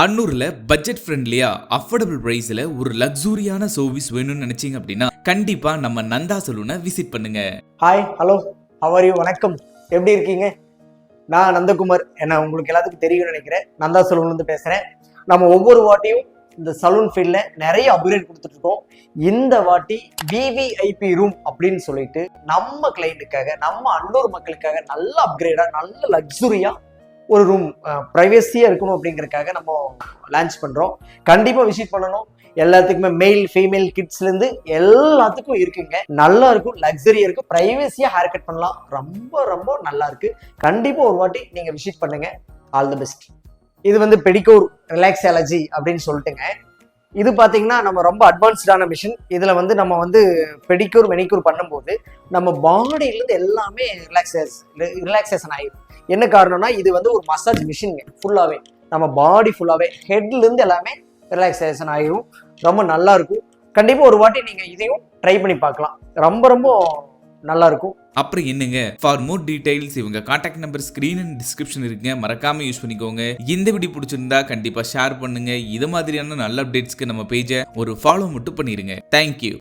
அன்னூர்ல budget ஃப்ரெண்ட்லியா affordable பிரைஸ்ல ஒரு லக்ஸூரியான சர்வீஸ் வேணும்னு நினைச்சீங்க அப்படின்னா கண்டிப்பா நம்ம நந்தா சலூனை விசிட் பண்ணுங்க. ஹாய் ஹலோ ஹவ் யூ வணக்கம், எப்படி இருக்கீங்க? நான் நந்தகுமார், என்ன உங்களுக்கு எல்லாத்துக்கும் தெரியும் நினைக்கிறேன். நந்தா சலூன்லேருந்து பேசுகிறேன். நம்ம ஒவ்வொரு வாட்டியும் இந்த சலூன் ஃபீல்டில் நிறைய அப்கிரேட் கொடுத்துட்டு இருக்கோம். இந்த வாட்டி விவிஐபி ரூம் அப்படின்னு சொல்லிட்டு நம்ம கிளைண்ட்டுக்காக, நம்ம அன்னூர் மக்களுக்காக நல்ல அப்கிரேடாக, நல்ல லக்ஸுரியாக ஒரு ரூம் ப்ரைவேசியாக இருக்கணும் அப்படிங்கிறதுக்காக நம்ம லான்ச் பண்ணுறோம். கண்டிப்பாக விசிட் பண்ணணும். எல்லாத்துக்குமே மெயில் ஃபீமேல் கிட்ஸ்லேருந்து எல்லாத்துக்கும் இருக்குங்க. நல்லா இருக்கும், லக்ஸரியாக இருக்கும், ப்ரைவேசியாக ஹேர் கட் பண்ணலாம். ரொம்ப ரொம்ப நல்லா இருக்கு. கண்டிப்பாக ஒரு வாட்டி நீங்கள் விசிட் பண்ணுங்க. All the best. இது வந்து பெடிகோர் ரிலாக்ஸாலஜி அப்படின்னு சொல்லிட்டுங்க. இது பார்த்தீங்கன்னா நம்ம ரொம்ப அட்வான்ஸ்டான மிஷின். இதில் வந்து நம்ம வந்து பெடிக்யூர் மெனிக்யூர் பண்ணும்போது நம்ம பாடியிலேருந்து எல்லாமே ரிலாக்ஸேஷன் ஆகிடும். என்ன காரணம்னா இது வந்து ஒரு மசாஜ் மிஷின்ங்க. ஃபுல்லாகவே நம்ம பாடி ஃபுல்லாகவே ஹெட்லேருந்து எல்லாமே ரிலாக்ஸேஷன் ஆகிடும். ரொம்ப நல்லா இருக்கும். கண்டிப்பாக ஒரு வாட்டி நீங்கள் இதையும் ட்ரை பண்ணி பார்க்கலாம். ரொம்ப ரொம்ப நல்லா இருக்கும். அப்புறம் என்னங்க, ஃபார் மோர் டீடைல்ஸ் இவங்க contact number screen and description இருக்குங்க, மறக்காம யூஸ் பண்ணிக்கோங்க. இந்த வீடியோ பிடிச்சிருந்தா கண்டிப்பா ஷேர் பண்ணுங்க. இது மாதிரியான நல்ல அப்டேட்ஸ்க்கு நம்ம பேஜை ஒரு ஃபாலோ மட்டும் பண்ணிருங்க. தேங்க்யூ.